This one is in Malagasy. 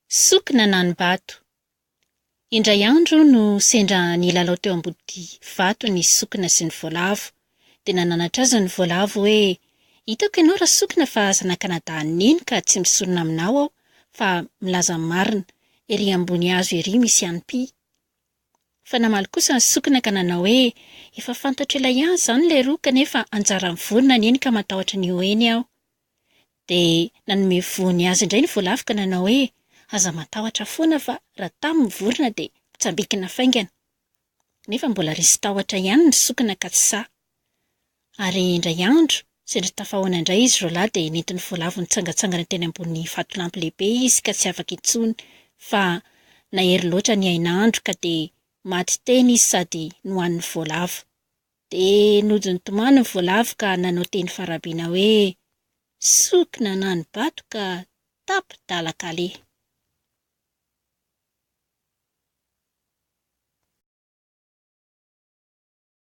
Sokina na ny vato. Indray andro no sendra nilalao teo ambody vato ny sokina sy ny voalavo, dia nananatra azy ny voalavo hoe hitako ianao raha sokina fa zanak'Anadahany iny ka tsy misorona aminao aho fa milaza marina, ery ambony hazo ery misy anipy. Fa namaly kosa ny sokina ka nanao hoe efa fantatra ilay ihany izany ilay roa kanefa anjara mivorona iny ka matahotra ny eny aho. Dia nanome voany azy indray ny voalavo ka nanao hoe aza matahotra foana fa raha tamy mivorona dia mitsambikina faingana. Nefa mbola resy tahotra ihany ny sokina ka tsy sahy. Ary indray andro, sendra tafahoana indray izy roalahy dia nentin'ny voalavo nitsangatsangana teny ambony vatolampy lehibe izy ka tsy afaka intsony fa nahery loatra ny hain'andro ka dia maty teny izy sady nohan'ny voalavo. Dia nojony tomany ny voalavo ka nanao teny farabiana hoe sokina na ny bato ka tapy dalakale.